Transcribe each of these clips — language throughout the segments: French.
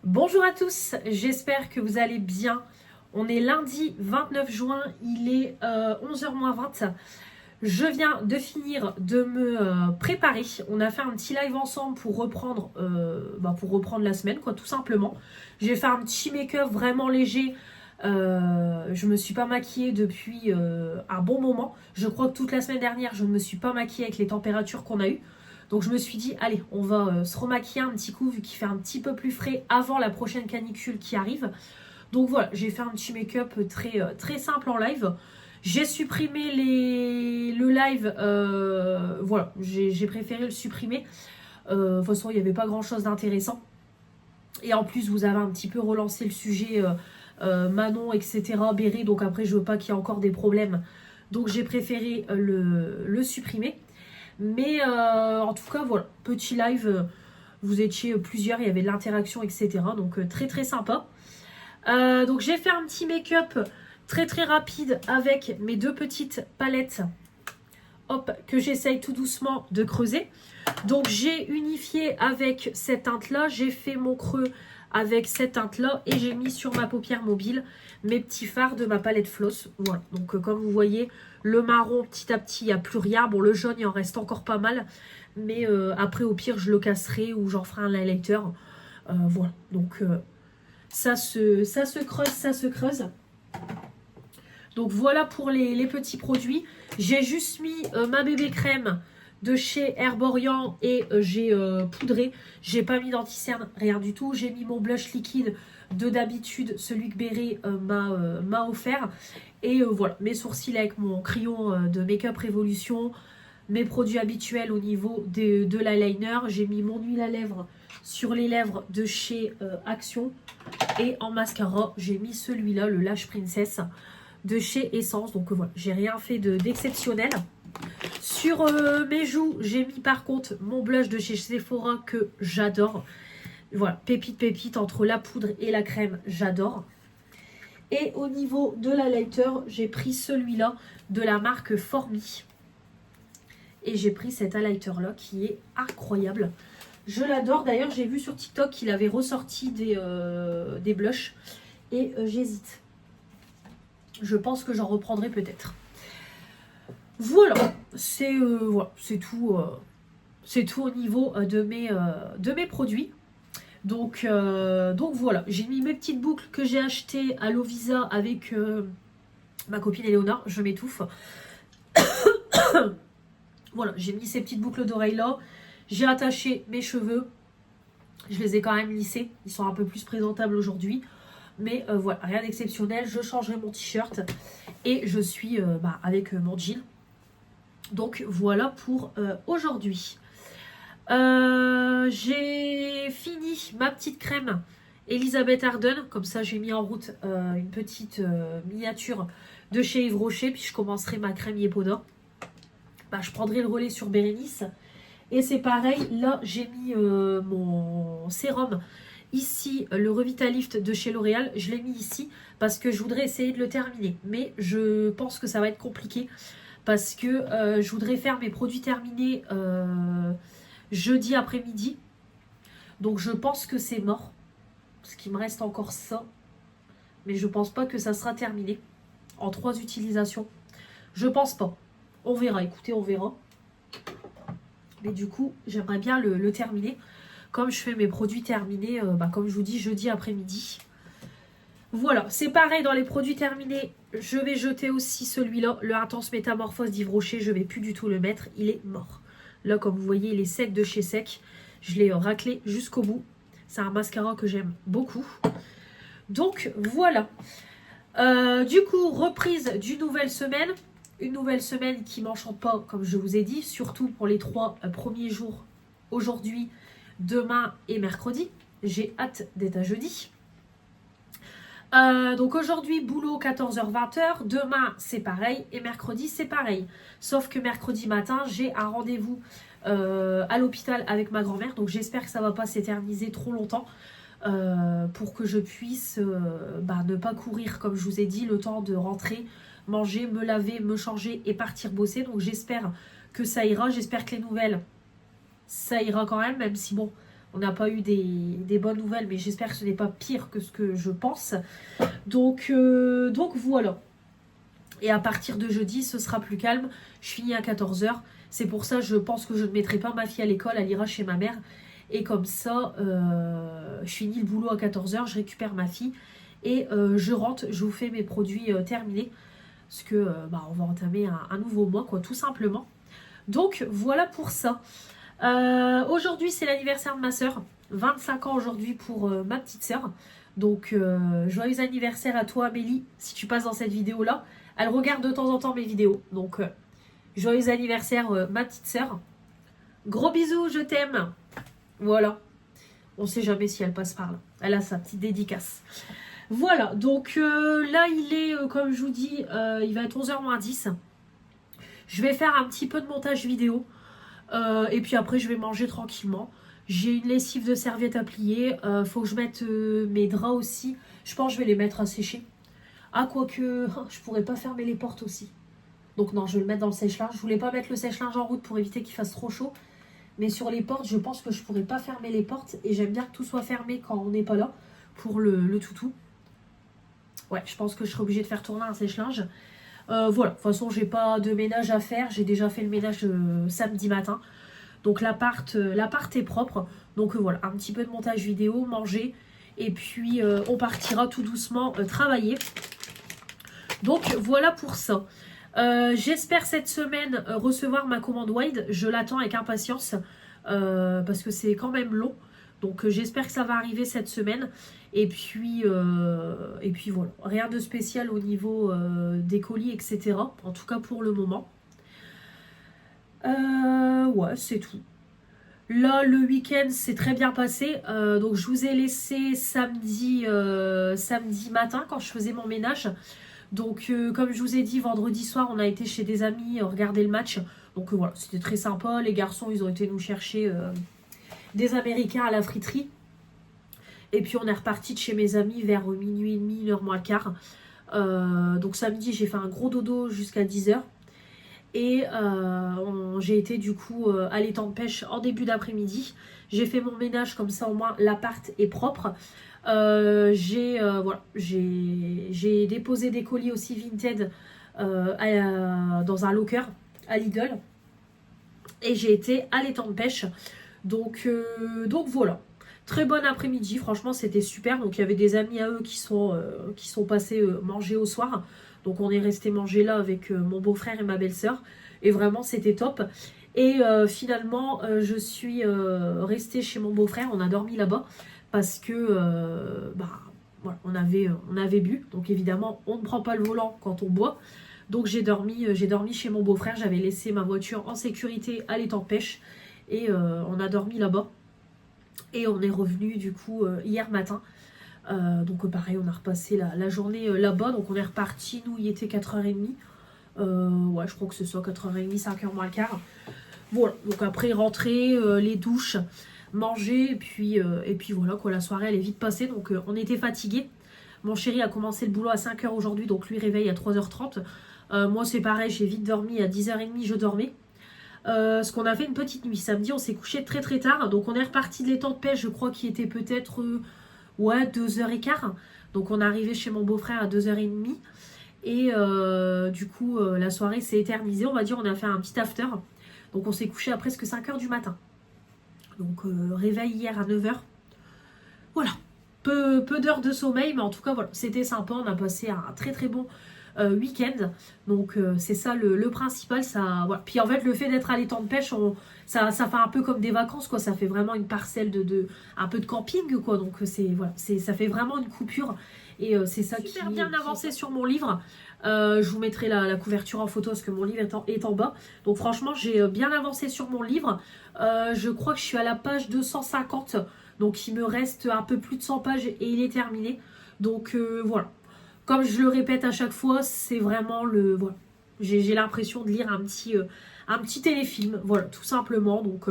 Bonjour à tous, j'espère que vous allez bien. On est lundi 29 juin, il est 11h20. Je viens de finir de me préparer. On a fait un petit live ensemble pour reprendre, la semaine, quoi, tout simplement. J'ai fait un petit make-up vraiment léger. Je me suis pas maquillée depuis un bon moment. Je crois que toute la semaine dernière, je ne me suis pas maquillée avec les températures qu'on a eues. Donc je me suis dit, allez, on va se remaquiller un petit coup vu qu'il fait un petit peu plus frais avant la prochaine canicule qui arrive. Donc voilà, j'ai fait un petit make-up très simple en live. J'ai supprimé le live, voilà, j'ai préféré le supprimer. De toute façon, il n'y avait pas grand-chose d'intéressant. Et en plus, vous avez un petit peu relancé le sujet Manon, etc., Béré, donc après, je veux pas qu'il y ait encore des problèmes. Donc j'ai préféré le supprimer. Mais en tout cas, voilà, petit live, vous étiez plusieurs, il y avait de l'interaction, etc. Donc très sympa. Donc j'ai fait un petit make-up très rapide avec mes deux petites palettes, hop, que j'essaye tout doucement de creuser. Donc j'ai unifié avec cette teinte-là, j'ai fait mon creux avec cette teinte-là et j'ai mis sur ma paupière mobile mes petits fards de ma palette Floss. Voilà, donc comme vous voyez, le marron petit à petit, il n'y a plus rien. Bon, le jaune, il en reste encore pas mal, mais après au pire, je le casserai ou j'en ferai un highlighter. Voilà, donc ça se creuse, ça se creuse. Donc voilà pour les petits produits. J'ai juste mis ma bébé crème de chez Herborian et j'ai poudré. J'ai pas mis d'anti-cerne, rien du tout. J'ai mis mon blush liquide de d'habitude, celui que Béré m'a offert. Et voilà, mes sourcils avec mon crayon de Make-up Révolution. Mes produits habituels au niveau de l'eyeliner. J'ai mis mon huile à lèvres sur les lèvres de chez Action. Et en mascara, j'ai mis celui-là, le Lash Princess de chez Essence. Donc voilà, j'ai rien fait d'exceptionnel. Sur mes joues, j'ai mis par contre mon blush de chez Sephora que j'adore. Voilà, pépite entre la poudre et la crème, j'adore. Et au niveau de l'highlighter, j'ai pris celui-là de la marque Formi. Et j'ai pris cet highlighter là qui est incroyable. Je l'adore. D'ailleurs, j'ai vu sur TikTok qu'il avait ressorti des blushs. Et j'hésite. Je pense que j'en reprendrai peut-être. Voilà, c'est tout. C'est tout au niveau de mes produits. Donc voilà, j'ai mis mes petites boucles que j'ai achetées à Lovisa avec ma copine Eleonore. Je m'étouffe. Voilà, j'ai mis ces petites boucles d'oreilles là. J'ai attaché mes cheveux. Je les ai quand même lissés. Ils sont un peu plus présentables aujourd'hui. Mais voilà, rien d'exceptionnel. Je changerai mon t-shirt. Et je suis avec mon jean. Donc voilà pour aujourd'hui. J'ai fini ma petite crème Elisabeth Arden. Comme ça, j'ai mis en route une petite miniature de chez Yves Rocher. Puis je commencerai ma crème Yepoda. Je prendrai le relais sur Bérénice. Et c'est pareil, là j'ai mis mon sérum ici, le Revitalift de chez L'Oréal. Je l'ai mis ici parce que je voudrais essayer de le terminer. Mais je pense que ça va être compliqué parce que je voudrais faire mes produits terminés jeudi après-midi. Donc je pense que c'est mort. Parce qu'il me reste encore ça. Mais je pense pas que ça sera terminé en 3 utilisations. Je pense pas. On verra, écoutez, on verra. Mais du coup, j'aimerais bien le terminer. Comme je fais mes produits terminés, comme je vous dis, jeudi après-midi. Voilà, c'est pareil dans les produits terminés. Je vais jeter aussi celui-là, le Intense Métamorphose d'Yves Rocher. Je ne vais plus du tout le mettre, il est mort. Là, comme vous voyez, il est sec de chez sec. Je l'ai raclé jusqu'au bout. C'est un mascara que j'aime beaucoup. Donc, voilà. Du coup, reprise d'une nouvelle semaine. Une nouvelle semaine qui m'enchante pas, comme je vous ai dit, surtout pour les 3 premiers jours, aujourd'hui, demain et mercredi. J'ai hâte d'être à jeudi. Donc aujourd'hui, boulot 14h-20h, demain c'est pareil et mercredi c'est pareil. Sauf que mercredi matin, j'ai un rendez-vous à l'hôpital avec ma grand-mère, donc j'espère que ça ne va pas s'éterniser trop longtemps. Pour que je puisse ne pas courir, comme je vous ai dit, le temps de rentrer, manger, me laver, me changer et partir bosser. Donc j'espère que ça ira, j'espère que les nouvelles, ça ira quand même si bon, On n'a pas eu des bonnes nouvelles, mais j'espère que ce n'est pas pire que ce que je pense. Donc voilà. Et à partir de jeudi, ce sera plus calme. Je finis à 14 h. C'est pour ça, je pense que je ne mettrai pas ma fille à l'école. Elle ira chez ma mère. Et comme ça, je finis le boulot à 14 h. Je récupère ma fille. Et je rentre. Je vous fais mes produits terminés. Parce que on va entamer un nouveau mois, quoi, tout simplement. Donc, voilà pour ça. Aujourd'hui, c'est l'anniversaire de ma soeur. 25 ans aujourd'hui pour ma petite soeur. Donc, joyeux anniversaire à toi, Amélie, si tu passes dans cette vidéo-là. Elle regarde de temps en temps mes vidéos. Donc, joyeux anniversaire, ma petite sœur. Gros bisous, je t'aime. Voilà. On sait jamais si elle passe par là. Elle a sa petite dédicace. Voilà. Donc, là, il est, comme je vous dis, il va être 11 h moins 10. Je vais faire un petit peu de montage vidéo. Et puis après, je vais manger tranquillement. J'ai une lessive de serviettes à plier. Faut que je mette mes draps aussi. Je pense que je vais les mettre à sécher. Ah, quoique, je pourrais pas fermer les portes aussi. Donc non, je vais le mettre dans le sèche-linge. Je voulais pas mettre le sèche-linge en route pour éviter qu'il fasse trop chaud. Mais sur les portes, je pense que je pourrais pas fermer les portes. Et j'aime bien que tout soit fermé quand on n'est pas là. Pour le toutou. Ouais, je pense que je serai obligée de faire tourner un sèche-linge. Voilà, de toute façon, j'ai pas de ménage à faire. J'ai déjà fait le ménage samedi matin. Donc l'appart est propre. Donc voilà, un petit peu de montage vidéo, manger. Et puis on partira tout doucement travailler. Donc voilà pour ça. J'espère cette semaine recevoir ma commande Wide. Je l'attends avec impatience. Parce que c'est quand même long. Donc j'espère que ça va arriver cette semaine. Et puis voilà. Rien de spécial au niveau des colis, etc. En tout cas pour le moment. Ouais, c'est tout. Là, le week-end s'est très bien passé. Donc je vous ai laissé samedi matin quand je faisais mon ménage. Donc comme je vous ai dit, vendredi soir, on a été chez des amis regarder le match. Donc voilà, c'était très sympa. Les garçons, ils ont été nous chercher des Américains à la friterie. Et puis on est reparti de chez mes amis vers minuit et demi, 1h moins le quart. Donc samedi, j'ai fait un gros dodo jusqu'à 10 h. Et j'ai été du coup à l'étang de pêche en début d'après-midi. J'ai fait mon ménage, comme ça au moins l'appart est propre. J'ai déposé des colis aussi Vinted dans un locker à Lidl. Et j'ai été à l'étang de pêche. Donc voilà. Très bon après-midi, franchement c'était super. Donc il y avait des amis à eux qui sont passés manger au soir. Donc on est resté manger là avec mon beau-frère et ma belle-sœur. Et vraiment c'était top. Et finalement je suis restée chez mon beau-frère. On a dormi là-bas parce que voilà, on avait bu. Donc évidemment on ne prend pas le volant quand on boit. Donc j'ai dormi chez mon beau-frère. J'avais laissé ma voiture en sécurité à l'étang de pêche. Et on a dormi là-bas. Et on est revenu du coup hier matin. Donc pareil, on a repassé la journée là-bas. Donc on est reparti, nous il était 4h30. Ouais, je crois que ce soit 4h30, 5h moins le quart. Voilà, donc après rentrer, les douches, manger. Et puis voilà quoi, la soirée elle est vite passée. Donc on était fatigués. Mon chéri a commencé le boulot à 5h aujourd'hui. Donc lui réveille à 3h30. Moi c'est pareil, j'ai vite dormi. À 10h30 je dormais. Parce qu'on a fait une petite nuit. Samedi on s'est couché très très tard. Donc on est reparti de l'étang de pêche. Je crois qu'il était peut-être... ouais, 2h15. Donc on est arrivé chez mon beau-frère à 2h30. Et du coup, la soirée s'est éternisée. On va dire, on a fait un petit after. Donc on s'est couché à presque 5h du matin. Donc réveil hier à 9h. Voilà. Peu d'heures de sommeil. Mais en tout cas, voilà, c'était sympa. On a passé un très très bon week-end. Donc c'est ça le principal. Ça, voilà. Puis en fait, le fait d'être à l'étang de pêche, ça fait un peu comme des vacances, quoi. Ça fait vraiment une parcelle un peu de camping, quoi. Donc voilà, ça fait vraiment une coupure. Et c'est ça qui... Super bien avancé sur mon livre. Je vous mettrai la couverture en photo parce que mon livre est en bas. Donc franchement, j'ai bien avancé sur mon livre. Je crois que je suis à la page 250. Donc il me reste un peu plus de 100 pages et il est terminé. Donc voilà. Comme je le répète à chaque fois, c'est vraiment le... Voilà. J'ai l'impression de lire un petit téléfilm. Voilà, tout simplement. Donc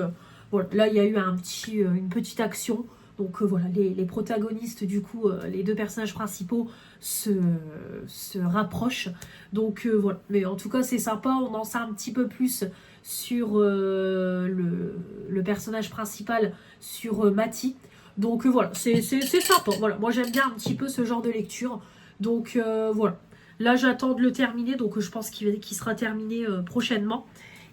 voilà, là il y a eu une petite action. Donc voilà, les protagonistes, du coup, les deux personnages principaux se rapprochent. Donc voilà, mais en tout cas c'est sympa, on en sait un petit peu plus sur le personnage principal, sur Mati. Donc voilà, c'est sympa. Voilà, moi j'aime bien un petit peu ce genre de lecture. Donc voilà. Là j'attends de le terminer, donc je pense qu'il sera terminé prochainement.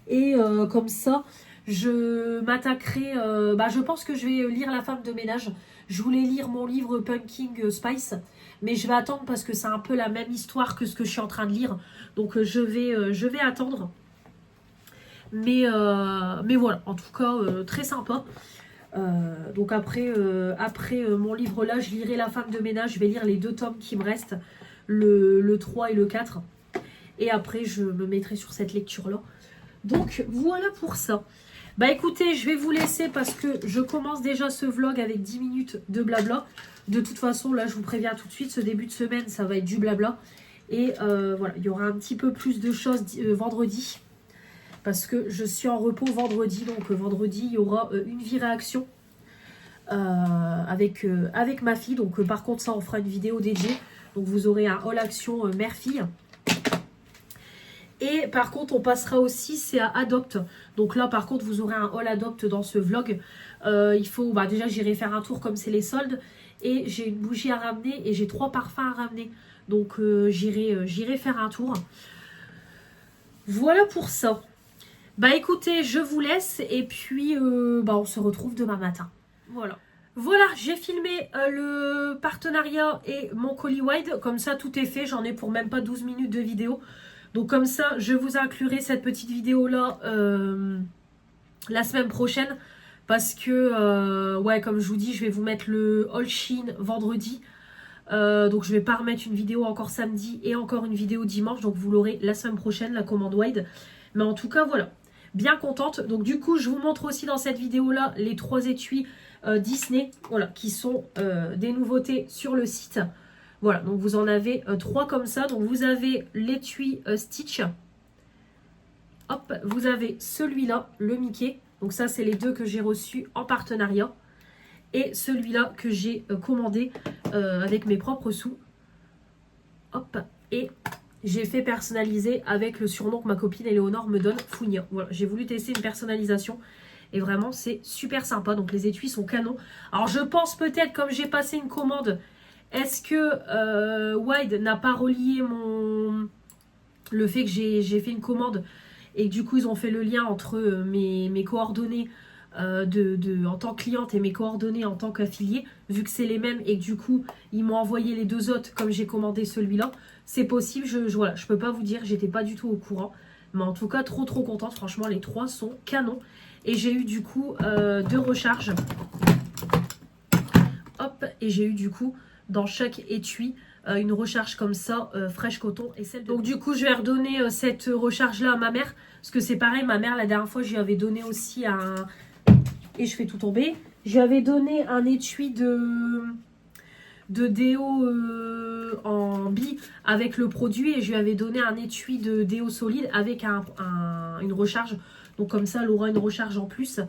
Et comme ça, je m'attaquerai... je pense que je vais lire La femme de ménage. Je voulais lire mon livre Pumpkin Spice, mais je vais attendre parce que c'est un peu la même histoire que ce que je suis en train de lire. Donc je vais attendre. Mais voilà, en tout cas, très sympa. Donc après mon livre là, je lirai La femme de ménage. Je vais lire les 2 tomes qui me restent, le 3 et le 4. Et après, je me mettrai sur cette lecture-là. Donc voilà pour ça. Bah écoutez, je vais vous laisser parce que je commence déjà ce vlog avec 10 minutes de blabla. De toute façon, là, je vous préviens tout de suite, ce début de semaine, ça va être du blabla. Et voilà, il y aura un petit peu plus de choses vendredi. Parce que je suis en repos vendredi. Donc vendredi, il y aura une vie réaction avec ma fille. Donc par contre, ça, on fera une vidéo dédiée. Donc vous aurez un haul action mère-fille. Et par contre, on passera aussi, c'est à Adopt. Donc là, par contre, vous aurez un haul Adopt dans ce vlog. Il faut, déjà, j'irai faire un tour comme c'est les soldes. Et j'ai une bougie à ramener et j'ai 3 parfums à ramener. Donc j'irai faire un tour. Voilà pour ça. Bah écoutez, je vous laisse et puis on se retrouve demain matin. Voilà. Voilà, j'ai filmé le partenariat et mon colis wide. Comme ça, tout est fait. J'en ai pour même pas 12 minutes de vidéo. Donc comme ça, je vous inclurai cette petite vidéo-là la semaine prochaine. Parce que, comme je vous dis, je vais vous mettre le haul Shein vendredi. Donc je vais pas remettre une vidéo encore samedi et encore une vidéo dimanche. Donc vous l'aurez la semaine prochaine, la commande wide. Mais en tout cas, voilà. Bien contente. Donc du coup, je vous montre aussi dans cette vidéo-là les 3 étuis Disney. Voilà, qui sont des nouveautés sur le site. Voilà, donc vous en avez 3 comme ça. Donc vous avez l'étui Stitch. Hop, vous avez celui-là, le Mickey. Donc ça, c'est les 2 que j'ai reçus en partenariat. Et celui-là que j'ai commandé avec mes propres sous. Hop, et j'ai fait personnaliser avec le surnom que ma copine Éléonore me donne, Founia. Voilà, j'ai voulu tester une personnalisation. Et vraiment, c'est super sympa. Donc les étuis sont canons. Alors je pense peut-être, comme j'ai passé une commande... Est-ce que Wide n'a pas relié le fait que j'ai fait une commande et que du coup ils ont fait le lien entre mes coordonnées en tant que cliente et mes coordonnées en tant qu'affiliée, vu que c'est les mêmes et que du coup ils m'ont envoyé les 2 autres comme j'ai commandé celui-là. C'est possible, je peux pas vous dire, j'étais pas du tout au courant. Mais en tout cas, trop contente. Franchement, les 3 sont canons. Et j'ai eu du coup 2 recharges. Hop, et j'ai eu du coup... dans chaque étui, une recharge comme ça, fraîche coton et celle de... Donc du coup, je vais redonner cette recharge-là à ma mère. Parce que c'est pareil, ma mère, la dernière fois, je lui avais donné aussi un... Et je fais tout tomber. Je lui avais donné un étui de déo en bi avec le produit. Et je lui avais donné un étui de déo solide avec une recharge. Donc comme ça, elle aura une recharge en plus.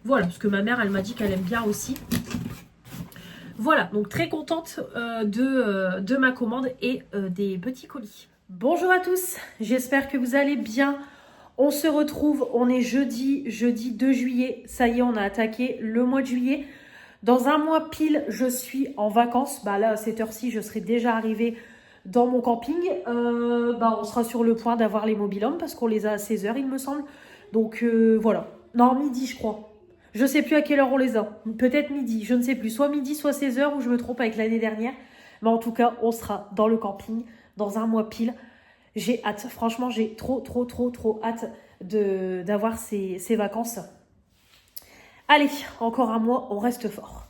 Voilà, parce que ma mère, elle m'a dit qu'elle aime bien aussi. Voilà, donc très contente de ma commande et des petits colis. Bonjour à tous, j'espère que vous allez bien. On se retrouve, on est jeudi 2 juillet. Ça y est, on a attaqué le mois de juillet. Dans un mois pile, je suis en vacances. Là, à cette heure-ci, je serai déjà arrivée dans mon camping. On sera sur le point d'avoir les mobil-hommes parce qu'on les a à 16 h, il me semble. Donc voilà, non, midi, je crois. Je ne sais plus à quelle heure on les a. Peut-être midi, je ne sais plus. Soit midi, soit 16 h, ou je me trompe avec l'année dernière. Mais en tout cas, on sera dans le camping dans un mois pile. J'ai hâte. Franchement, j'ai trop hâte d'avoir ces vacances. Allez, encore un mois, on reste fort.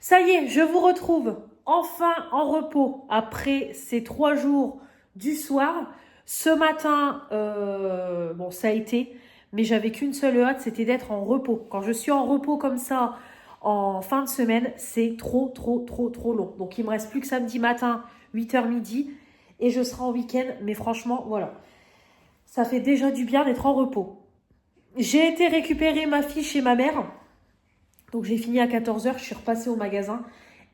Ça y est, je vous retrouve enfin en repos après ces 3 jours du soir. Ce matin, ça a été... Mais j'avais qu'une seule hâte, c'était d'être en repos. Quand je suis en repos comme ça, en fin de semaine, c'est trop long. Donc, il me reste plus que samedi matin, 8 h midi. Et je serai en week-end. Mais franchement, voilà. Ça fait déjà du bien d'être en repos. J'ai été récupérer ma fille chez ma mère. Donc, j'ai fini à 14 h. Je suis repassée au magasin.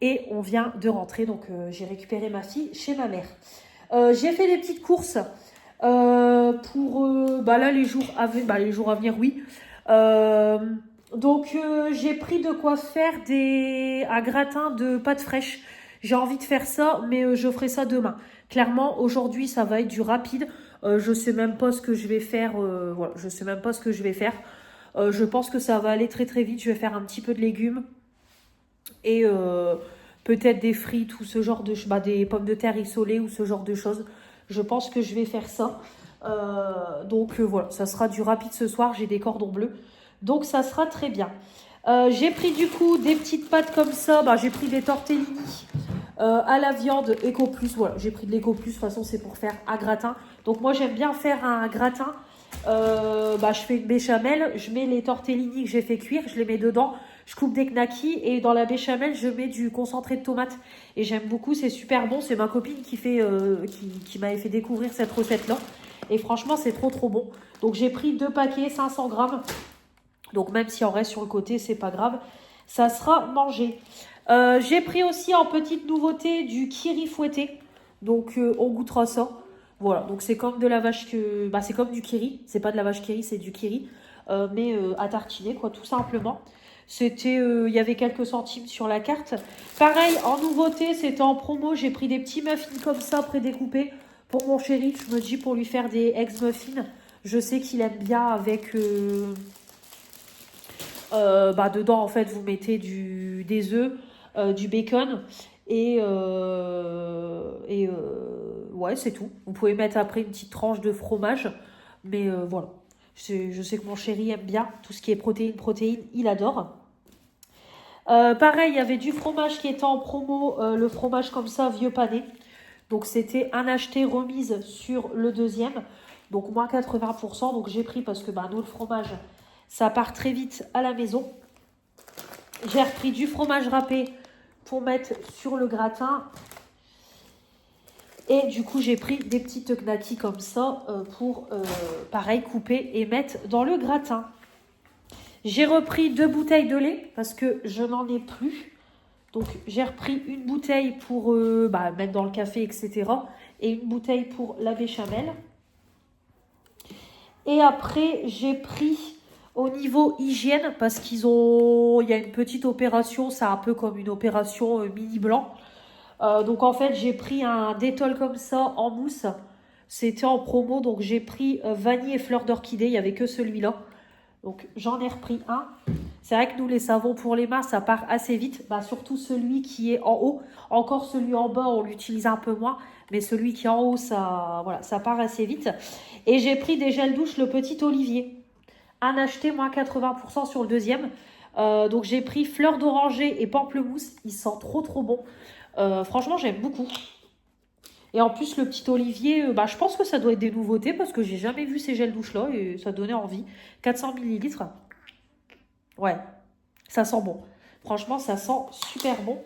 Et on vient de rentrer. Donc, j'ai récupéré ma fille chez ma mère. J'ai fait des petites courses. Bah là, les jours à venir, oui. Euh, j'ai pris de quoi faire un gratin de pâtes fraîches. J'ai envie de faire ça, mais je ferai ça demain. Clairement, aujourd'hui, ça va être du rapide. Je sais même pas ce que je vais faire. Voilà, je sais même pas ce que je vais faire. Je pense que ça va aller très très vite. Je vais faire un petit peu de légumes et peut-être des frites ou ce genre des pommes de terre isolées ou ce genre de choses. Je pense que je vais faire ça. Voilà, ça sera du rapide ce soir. J'ai des cordons bleus, donc ça sera très bien. J'ai pris du coup des petites pâtes comme ça. J'ai pris des tortellini à la viande Eco Plus. Voilà, j'ai pris de l'Eco Plus. De toute façon, c'est pour faire un gratin. Donc moi, j'aime bien faire un gratin. Je fais une béchamel, je mets les tortellini que j'ai fait cuire, je les mets dedans, je coupe des knackis et dans la béchamel, je mets du concentré de tomate. Et j'aime beaucoup, c'est super bon. C'est ma copine qui m'avait fait découvrir cette recette-là. Et franchement, c'est trop trop bon. Donc j'ai pris 2 paquets, 500 grammes. Donc même si en reste sur le côté, c'est pas grave. Ça sera mangé. J'ai pris aussi en petite nouveauté du kiri fouetté. Donc on goûtera ça. Voilà, donc c'est comme de la vache que. C'est comme du kiri. C'est pas de la vache kiri, c'est du kiri. Mais à tartiner, quoi, tout simplement. Il y avait quelques centimes sur la carte. Pareil, en nouveauté, c'était en promo. J'ai pris des petits muffins comme ça, prédécoupés. Pour mon chéri, je me dis pour lui faire des eggs muffins. Je sais qu'il aime bien avec. Dedans, en fait, vous mettez des œufs, du bacon ouais, c'est tout. Vous pouvez mettre après une petite tranche de fromage. Mais voilà. Je sais que mon chéri aime bien tout ce qui est protéines, il adore. Pareil, il y avait du fromage qui était en promo, le fromage comme ça, vieux pané. Donc c'était un acheté remise sur le deuxième. Donc moins 80%. Donc j'ai pris parce que nous, le fromage, ça part très vite à la maison. J'ai repris du fromage râpé pour mettre sur le gratin. Et du coup, j'ai pris des petites knackis comme ça pour, pareil, couper et mettre dans le gratin. J'ai repris 2 bouteilles de lait parce que je n'en ai plus. Donc, j'ai repris une bouteille pour mettre dans le café, etc. Et une bouteille pour la béchamel. Et après, j'ai pris au niveau hygiène parce il y a une petite opération, c'est un peu comme une opération mini blanc. Donc en fait, j'ai pris un Dettol comme ça en mousse. C'était en promo, donc j'ai pris vanille et fleur d'orchidée. Il n'y avait que celui-là. Donc j'en ai repris un. C'est vrai que nous, les savons pour les mains, ça part assez vite. Surtout celui qui est en haut. Encore celui en bas, on l'utilise un peu moins. Mais celui qui est en haut, ça part assez vite. Et j'ai pris des gels douche, le petit Olivier. Un acheté, moins 80% sur le deuxième. Donc j'ai pris fleur d'oranger et pamplemousse. Il sent trop trop bon. Franchement, j'aime beaucoup. Et en plus, le petit Olivier, je pense que ça doit être des nouveautés parce que j'ai jamais vu ces gels douche-là et ça donnait envie. 400 millilitres. Ouais, ça sent bon. Franchement, ça sent super bon.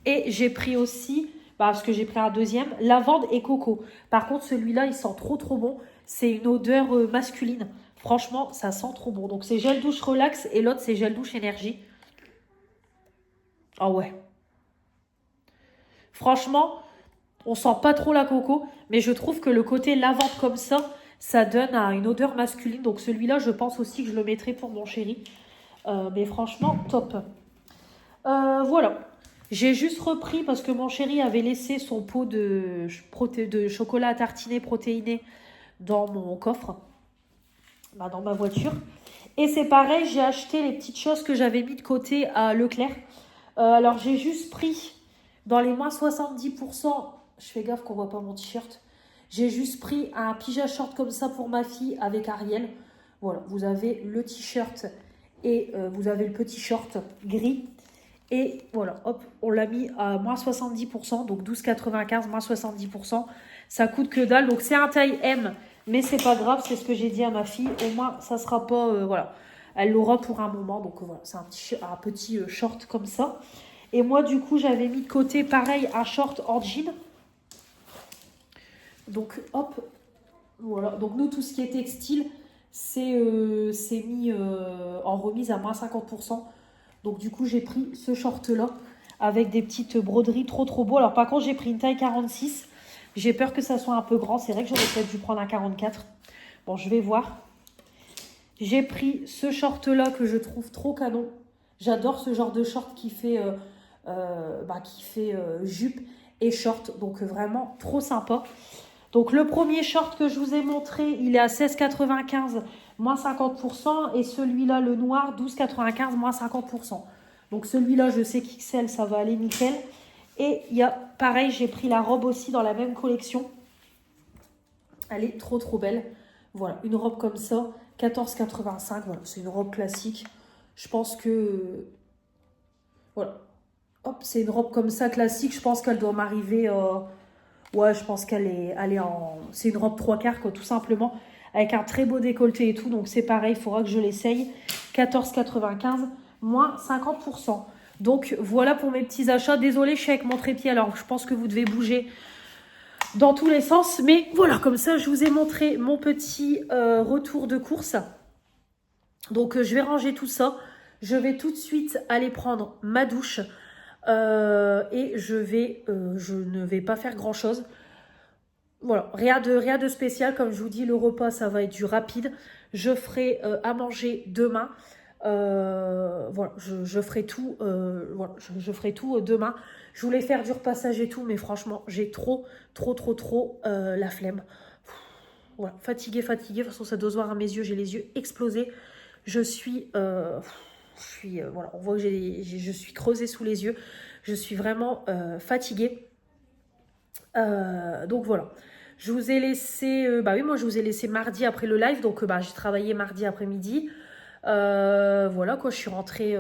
Et j'ai pris aussi, parce que j'ai pris un deuxième, lavande et coco. Par contre, celui-là, il sent trop trop bon. C'est une odeur masculine. Franchement, ça sent trop bon. Donc, c'est gel douche relax et l'autre, c'est gel douche énergie. Ah ouais. Franchement, on sent pas trop la coco, mais je trouve que le côté lavande comme ça donne une odeur masculine. Donc celui-là, je pense aussi que je le mettrai pour mon chéri. Mais franchement, top. Voilà. J'ai juste repris parce que mon chéri avait laissé son pot de chocolat à tartiner protéiné dans mon coffre, dans ma voiture. Et c'est pareil, j'ai acheté les petites choses que j'avais mis de côté à Leclerc. Alors j'ai juste pris dans les moins 70%, je fais gaffe qu'on voit pas mon t-shirt. J'ai juste pris un pyjama short comme ça pour ma fille avec Ariel. Voilà, vous avez le t-shirt et vous avez le petit short gris. Et voilà, hop, on l'a mis à moins 70%, donc 12,95, moins 70%. Ça coûte que dalle, donc c'est un taille M, mais c'est pas grave, c'est ce que j'ai dit à ma fille. Au moins, ça sera pas, voilà, elle l'aura pour un moment. Donc voilà, c'est un petit short comme ça. Et moi, du coup, j'avais mis de côté, pareil, un short en jean. Donc, hop, voilà. Donc, nous, tout ce qui est textile, c'est mis en remise à moins 50%. Donc, du coup, j'ai pris ce short-là avec des petites broderies trop, trop beaux. Alors, par contre, j'ai pris une taille 46 J'ai peur que ça soit un peu grand. C'est vrai que j'aurais peut-être dû prendre un 44. Bon, je vais voir. J'ai pris ce short-là que je trouve trop canon. J'adore ce genre de short qui fait, jupe et short. Donc, vraiment trop sympa. Donc, le premier short que je vous ai montré, il est à 16,95, moins 50%. Et celui-là, le noir, 12,95, moins 50%. Donc, celui-là, je sais qu'XL, ça va aller nickel. Et il y a, pareil, j'ai pris la robe aussi dans la même collection. Elle est trop, trop belle. Voilà, une robe comme ça, 14,85. Voilà, c'est une robe classique. Je pense que... Voilà. Hop, c'est une robe comme ça, classique. Je pense qu'elle doit m'arriver... Ouais, je pense qu'elle est, elle est en... C'est une robe 3/4, quoi, tout simplement. Avec un très beau décolleté et tout. Donc, c'est pareil, il faudra que je l'essaye. 14,95, moins 50%. Donc, voilà pour mes petits achats. Désolée, je suis avec mon trépied. Alors, je pense que vous devez bouger dans tous les sens. Mais voilà, comme ça, je vous ai montré mon petit retour de course. Donc, je vais ranger tout ça. Je vais tout de suite aller prendre ma douche. Et je ne vais pas faire grand chose. Voilà, rien de spécial. Comme je vous dis, le repas, ça va être du rapide. Je ferai à manger demain. Voilà, je ferai tout. Voilà, je ferai tout demain. Je voulais faire du repassage et tout, mais franchement, j'ai trop la flemme. Voilà, fatiguée. De toute façon, ça doit se voir à mes yeux. J'ai les yeux explosés. Je suis, voilà, on voit que je suis creusée sous les yeux. Je suis vraiment fatiguée. Donc voilà. Je vous ai laissé, moi je vous ai laissé mardi après le live, donc j'ai travaillé mardi après-midi. Voilà quoi, je suis rentrée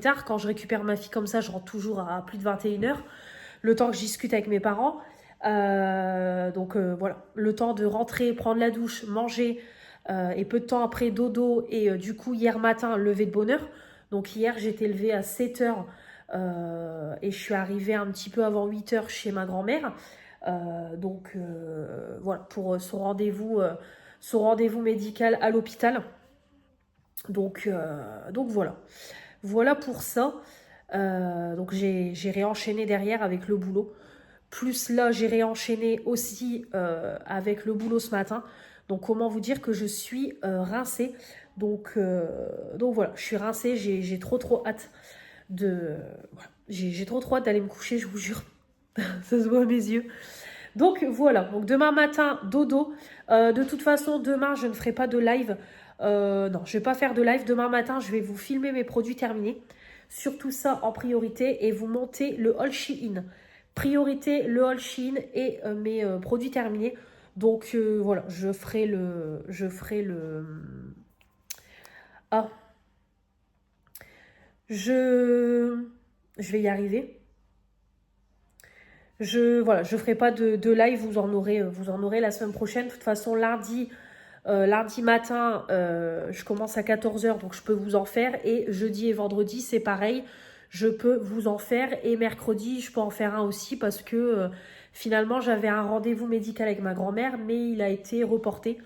tard. Quand je récupère ma fille comme ça, je rentre toujours à plus de 21h. Le temps que je discute avec mes parents. Voilà, le temps de rentrer, prendre la douche, manger, et peu de temps après dodo. Et du coup, hier matin, lever de bonne heure. Donc hier, j'étais levée à 7h. Et je suis arrivée un petit peu avant 8h chez ma grand-mère. Voilà, pour son rendez-vous médical à l'hôpital. Donc voilà. Voilà pour ça. Donc j'ai réenchaîné derrière avec le boulot. Plus là, j'ai réenchaîné aussi avec le boulot ce matin. Donc comment vous dire que je suis rincée. Donc voilà, je suis rincée. J'ai trop hâte de... Voilà. J'ai trop hâte d'aller me coucher, je vous jure. Ça se voit à mes yeux. Donc voilà, donc demain matin, dodo. De toute façon, demain, je ne ferai pas de live. Non, je ne vais pas faire de live. Demain matin, je vais vous filmer mes produits terminés. Surtout ça en priorité. Et vous montez le haul Shein. Priorité, le haul Shein et mes produits terminés. Donc voilà, je ferai le... Ah, je vais y arriver. Je ferai pas de live, vous en aurez la semaine prochaine. De toute façon, lundi matin, je commence à 14h, donc je peux vous en faire. Et jeudi et vendredi, c'est pareil, je peux vous en faire. Et mercredi, je peux en faire un aussi parce que finalement, j'avais un rendez-vous médical avec ma grand-mère, mais il a été reporté.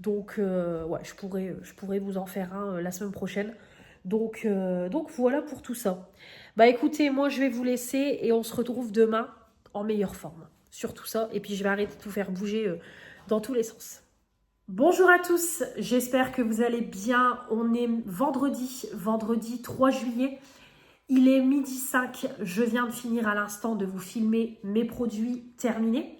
Donc, ouais, je pourrais vous en faire un la semaine prochaine. Donc voilà pour tout ça. Bah écoutez, moi je vais vous laisser et on se retrouve demain en meilleure forme sur tout ça. Et puis je vais arrêter de vous faire bouger dans tous les sens. Bonjour à tous, j'espère que vous allez bien. On est vendredi 3 juillet. Il est 12h05. Je viens de finir à l'instant de vous filmer mes produits terminés.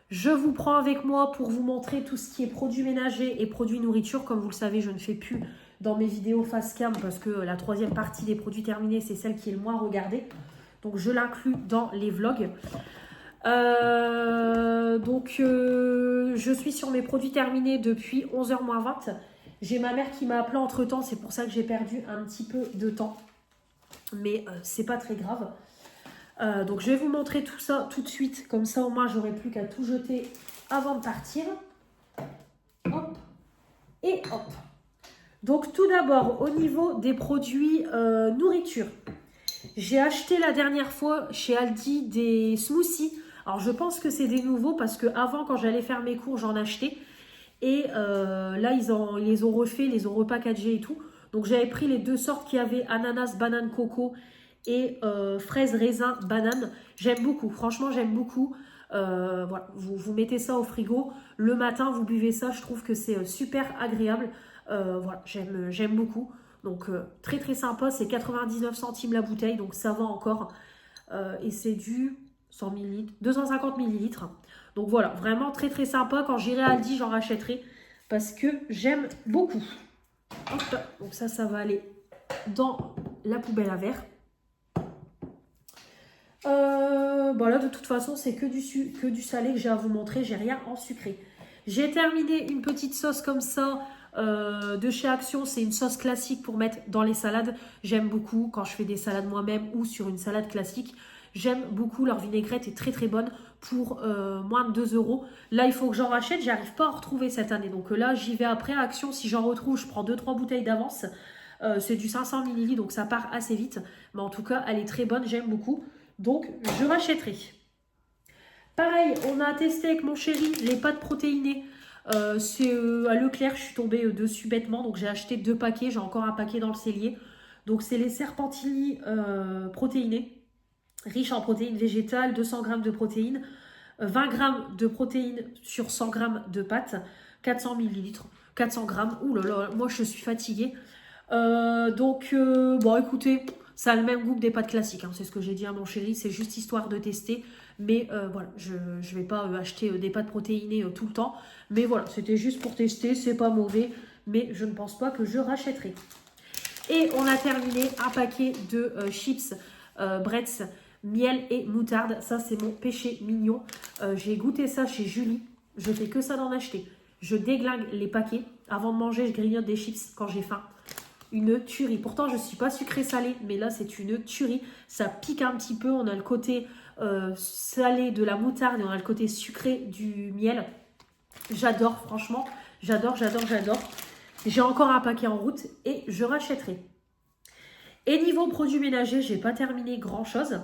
Je vous prends avec moi pour vous montrer tout ce qui est produits ménagers et produits nourriture. Comme vous le savez, je ne fais plus dans mes vidéos face cam parce que la troisième partie des produits terminés, c'est celle qui est le moins regardée. Donc, je l'inclus dans les vlogs. Je suis sur mes produits terminés depuis 11h-20. J'ai ma mère qui m'a appelé entre-temps. C'est pour ça que j'ai perdu un petit peu de temps. Mais c'est pas très grave. Donc, je vais vous montrer tout ça tout de suite. Comme ça, au moins, j'aurai plus qu'à tout jeter avant de partir. Hop. Et hop. Donc, tout d'abord, au niveau des produits nourriture. J'ai acheté la dernière fois chez Aldi des smoothies. Alors, je pense que c'est des nouveaux parce qu'avant, quand j'allais faire mes cours, j'en achetais. Et là, ils les ont refait, les ont repackagés et tout. Donc, j'avais pris les deux sortes qu'il y avait, ananas, banane, coco et fraise, raisin, banane. J'aime beaucoup. Franchement, j'aime beaucoup. Voilà, vous mettez ça au frigo. Le matin, vous buvez ça. Je trouve que c'est super agréable. Voilà, j'aime beaucoup. Donc, très très sympa. C'est 99 centimes la bouteille. Donc, ça va encore. Et c'est du 100 ml, 250 millilitres. Donc, voilà, vraiment très très sympa. Quand j'irai à Aldi, j'en rachèterai. Parce que j'aime beaucoup. Hop, donc ça va aller dans la poubelle à verre. Bon là de toute façon c'est que du salé que j'ai à vous montrer, j'ai rien en sucré. J'ai terminé une petite sauce comme ça de chez Action, c'est une sauce classique pour mettre dans les salades. J'aime beaucoup quand je fais des salades moi-même ou sur une salade classique. J'aime beaucoup, leur vinaigrette est très très bonne pour moins de 2 euros. Là il faut que j'en rachète, j'arrive pas à en retrouver cette année. Donc là j'y vais après à Action, si j'en retrouve je prends 2-3 bouteilles d'avance. C'est du 500 ml donc ça part assez vite. Mais en tout cas elle est très bonne, j'aime beaucoup. Donc, je rachèterai. Pareil, on a testé avec mon chéri les pâtes protéinées. C'est à Leclerc, je suis tombée dessus bêtement. Donc, j'ai acheté 2 paquets. J'ai encore un paquet dans le cellier. Donc, c'est les Serpentini protéinés. Riches en protéines végétales, 200 g de protéines. 20 g de protéines sur 100 g de pâtes. 400 ml, 400 g. Ouh là là, moi, je suis fatiguée. Bon, écoutez... Ça a le même goût que des pâtes classiques, hein. C'est ce que j'ai dit à mon chéri, c'est juste histoire de tester. Mais voilà, je ne vais pas acheter des pâtes protéinées tout le temps. Mais voilà, c'était juste pour tester, c'est pas mauvais. Mais je ne pense pas que je rachèterai. Et on a terminé un paquet de chips Bretz, miel et moutarde. Ça, c'est mon péché mignon. J'ai goûté ça chez Julie. Je fais que ça d'en acheter. Je déglingue les paquets. Avant de manger, je grignote des chips quand j'ai faim. Une tuerie. Pourtant, je ne suis pas sucrée-salée, mais là, c'est une tuerie. Ça pique un petit peu. On a le côté salé de la moutarde et on a le côté sucré du miel. J'adore, franchement. J'adore. J'ai encore un paquet en route et je rachèterai. Et niveau produits ménagers, j'ai pas terminé grand-chose.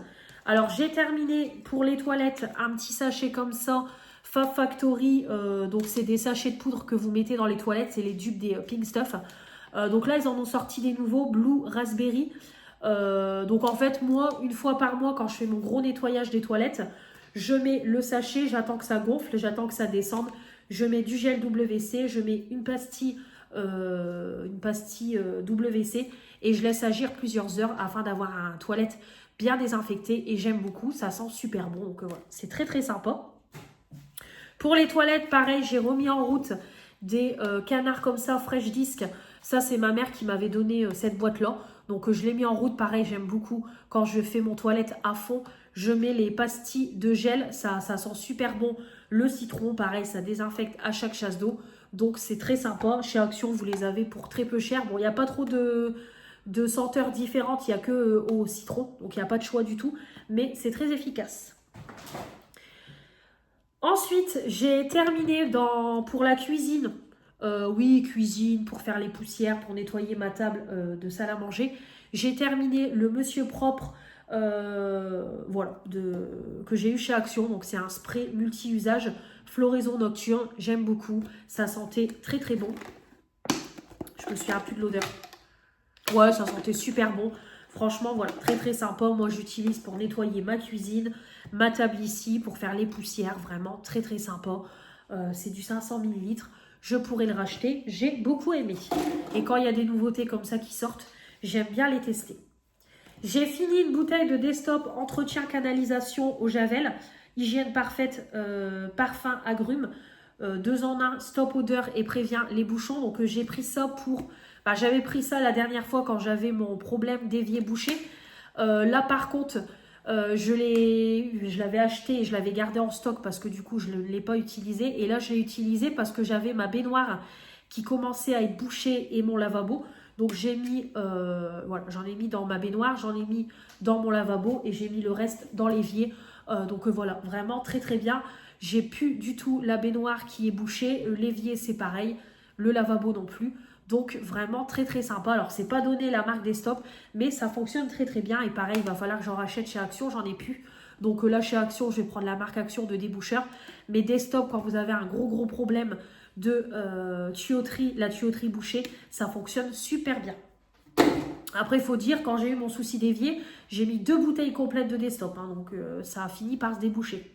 Alors, j'ai terminé pour les toilettes un petit sachet comme ça, Fab Factory. Donc, c'est des sachets de poudre que vous mettez dans les toilettes. C'est les dupes des Pink Stuff. Donc là, ils en ont sorti des nouveaux, Blue Raspberry. Donc en fait, moi, une fois par mois, quand je fais mon gros nettoyage des toilettes, je mets le sachet, j'attends que ça gonfle, j'attends que ça descende. Je mets du gel WC, je mets une pastille WC et je laisse agir plusieurs heures afin d'avoir un toilette bien désinfecté. Et j'aime beaucoup, ça sent super bon. Donc voilà, c'est très très sympa. Pour les toilettes, pareil, j'ai remis en route des canards comme ça, Fresh Disc. Ça, c'est ma mère qui m'avait donné cette boîte-là. Donc, je l'ai mis en route. Pareil, j'aime beaucoup. Quand je fais mon toilette à fond, je mets les pastilles de gel. Ça sent super bon. Le citron, pareil, ça désinfecte à chaque chasse d'eau. Donc, c'est très sympa. Chez Action, vous les avez pour très peu cher. Bon, il n'y a pas trop de senteurs différentes. Il n'y a que au citron. Donc, il n'y a pas de choix du tout. Mais c'est très efficace. Ensuite, j'ai terminé pour la cuisine. Oui, cuisine, pour faire les poussières, pour nettoyer ma table de salle à manger. J'ai terminé le Monsieur Propre voilà, que j'ai eu chez Action. Donc, c'est un spray multi-usage, floraison nocturne. J'aime beaucoup. Ça sentait très très bon. Je me souviens plus de l'odeur. Ouais, ça sentait super bon. Franchement, voilà, très très sympa. Moi, j'utilise pour nettoyer ma cuisine, ma table ici, pour faire les poussières. Vraiment, très très sympa. C'est du 500 ml. Je pourrais le racheter. J'ai beaucoup aimé. Et quand il y a des nouveautés comme ça qui sortent, j'aime bien les tester. J'ai fini une bouteille de Destop entretien canalisation au Javel. Hygiène parfaite, parfum agrumes. 2 en 1, stop odeur et prévient les bouchons. Donc j'ai pris ça pour... j'avais pris ça la dernière fois quand j'avais mon problème d'évier bouché. Là par contre, je l'avais acheté et je l'avais gardé en stock parce que du coup je ne l'ai pas utilisé. Et là je l'ai utilisé parce que j'avais ma baignoire qui commençait à être bouchée et mon lavabo. Donc j'ai mis, voilà, j'en ai mis dans ma baignoire, j'en ai mis dans mon lavabo et j'ai mis le reste dans l'évier. Donc voilà, vraiment très très bien. J'ai plus du tout la baignoire qui est bouchée, l'évier c'est pareil, le lavabo non plus. Donc vraiment très très sympa. Alors c'est pas donné la marque Destop, mais ça fonctionne très très bien. Et pareil, il va falloir que j'en rachète chez Action, j'en ai plus. Donc là chez Action, je vais prendre la marque Action de déboucheur. Mais Destop, quand vous avez un gros problème de tuyauterie, la tuyauterie bouchée, ça fonctionne super bien. Après, il faut dire, quand j'ai eu mon souci d'évier, j'ai mis 2 bouteilles complètes de Destop. Hein, donc ça a fini par se déboucher.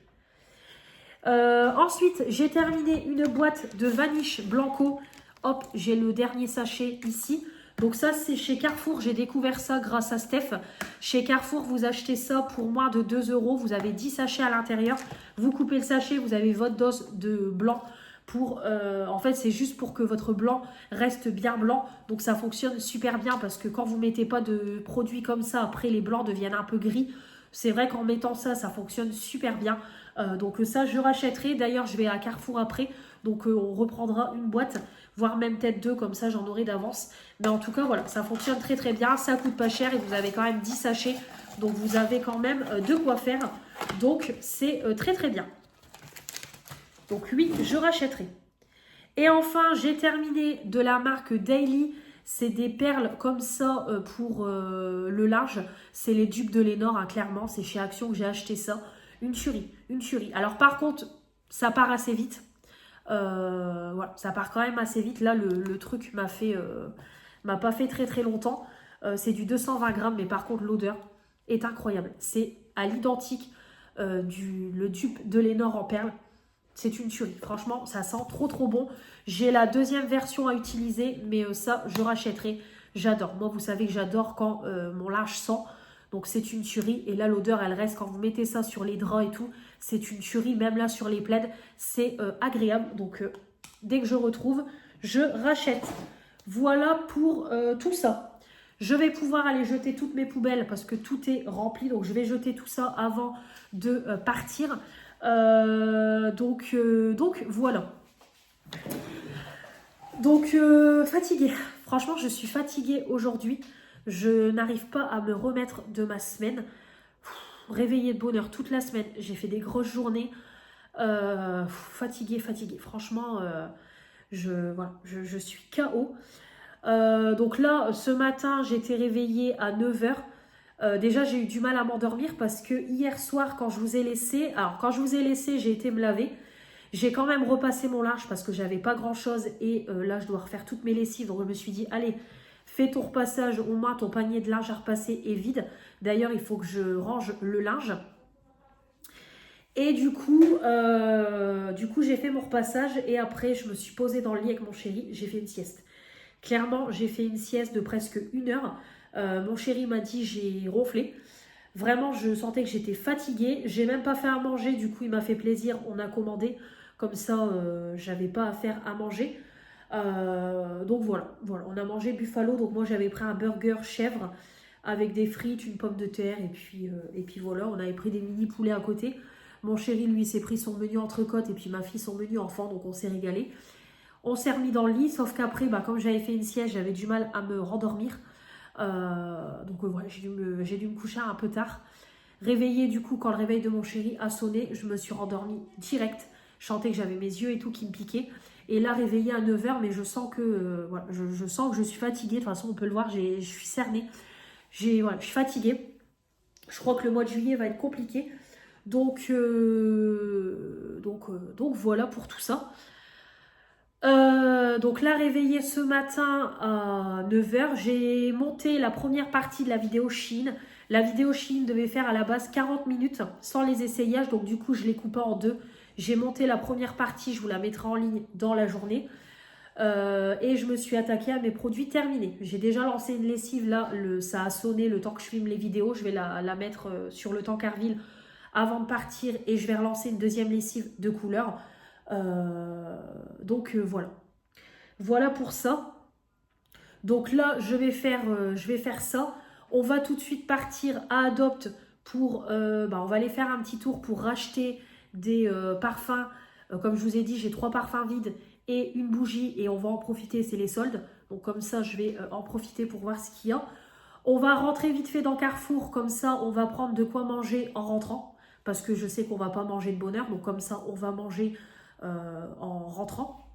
Ensuite, j'ai terminé une boîte de Vanish Blanco. Hop, j'ai le dernier sachet ici. Donc ça, c'est chez Carrefour. J'ai découvert ça grâce à Steph. Chez Carrefour, vous achetez ça pour moins de 2 €. Vous avez 10 sachets à l'intérieur. Vous coupez le sachet, vous avez votre dose de blanc. En fait, c'est juste pour que votre blanc reste bien blanc. Donc ça fonctionne super bien parce que quand vous ne mettez pas de produits comme ça, après les blancs deviennent un peu gris. C'est vrai qu'en mettant ça, ça fonctionne super bien. Donc ça, je rachèterai. D'ailleurs, je vais à Carrefour après. Donc on reprendra une boîte, voire même peut-être 2, comme ça j'en aurai d'avance. Mais en tout cas, voilà, ça fonctionne très très bien. Ça coûte pas cher et vous avez quand même 10 sachets. Donc vous avez quand même de quoi faire. Donc c'est très très bien. Donc oui, je rachèterai. Et enfin, j'ai terminé de la marque Daily. C'est des perles comme ça pour le large. C'est les dupes de Lénore, hein, clairement. C'est chez Action que j'ai acheté ça. Une tuerie, une tuerie. Alors par contre, ça part assez vite. Voilà, ça part quand même assez vite. Là, le truc m'a pas fait très très longtemps. C'est du 220 grammes, mais par contre, l'odeur est incroyable. C'est à l'identique le dupe de Lénore en perles. C'est une tuerie. Franchement, ça sent trop trop bon. J'ai la deuxième version à utiliser, mais ça, je rachèterai. J'adore. Moi, vous savez que j'adore quand mon linge sent. Donc, c'est une tuerie. Et là, l'odeur, elle reste quand vous mettez ça sur les draps et tout. C'est une tuerie. Même là, sur les plaids, c'est agréable. Donc, dès que je retrouve, je rachète. Voilà pour tout ça. Je vais pouvoir aller jeter toutes mes poubelles parce que tout est rempli. Donc, je vais jeter tout ça avant de partir. Donc voilà. Donc fatiguée. Franchement, je suis fatiguée aujourd'hui. Je n'arrive pas à me remettre de ma semaine. Réveillée de bonne heure toute la semaine. J'ai fait des grosses journées. Fatiguée. Franchement, je suis KO. Donc là, ce matin, j'étais réveillée à 9 h. Déjà, j'ai eu du mal à m'endormir parce que hier soir, quand je vous ai laissé, j'ai été me laver. J'ai quand même repassé mon linge parce que j'avais pas grand chose et là, je dois refaire toutes mes lessives. Donc, je me suis dit, allez, fais ton repassage. Au moins, ton panier de linge à repasser est vide. D'ailleurs, il faut que je range le linge. Et du coup, j'ai fait mon repassage et après, je me suis posée dans le lit avec mon chéri. J'ai fait une sieste. Clairement, j'ai fait une sieste de presque 1 heure. Mon chéri m'a dit j'ai ronflé. Vraiment, je sentais que j'étais fatiguée. J'ai même pas fait à manger, du coup, il m'a fait plaisir. On a commandé, comme ça, j'avais pas à faire à manger. Donc voilà, on a mangé buffalo. Donc moi, j'avais pris un burger chèvre avec des frites, une pomme de terre et puis voilà, on avait pris des mini poulets à côté. Mon chéri, lui, s'est pris son menu entrecôte et puis ma fille son menu enfant, donc on s'est régalé. On s'est remis dans le lit, sauf qu'après, comme j'avais fait une sieste, j'avais du mal à me rendormir. Donc voilà, j'ai dû me coucher un peu tard. Réveillée du coup, quand le réveil de mon chéri a sonné, je me suis rendormie direct. Je sentais que j'avais mes yeux et tout qui me piquaient. Et là, réveillée à 9 h, mais je sens que, je sens que je suis fatiguée. De toute façon, on peut le voir, je suis cernée. Je suis fatiguée. Je crois que le mois de juillet va être compliqué. Donc voilà pour tout ça. Donc là, réveillée ce matin à 9 h, j'ai monté la première partie de la vidéo Shein. La vidéo Shein devait faire à la base 40 minutes sans les essayages, donc du coup je l'ai coupée en 2. J'ai monté la première partie, je vous la mettrai en ligne dans la journée. Et je me suis attaquée à mes produits terminés. J'ai déjà lancé une lessive, là ça a sonné le temps que je filme les vidéos. Je vais la mettre sur le Tancarville avant de partir et je vais relancer une deuxième lessive de couleur. Voilà pour ça. Donc là, je vais faire ça. On va tout de suite partir à Adopt pour, on va aller faire un petit tour pour racheter des parfums. Comme je vous ai dit, j'ai 3 parfums vides et une bougie et on va en profiter, c'est les soldes. Donc comme ça, je vais en profiter pour voir ce qu'il y a. On va rentrer vite fait dans Carrefour, comme ça, on va prendre de quoi manger en rentrant. Parce que je sais qu'on ne va pas manger de bonne heure, donc comme ça, on va manger en rentrant.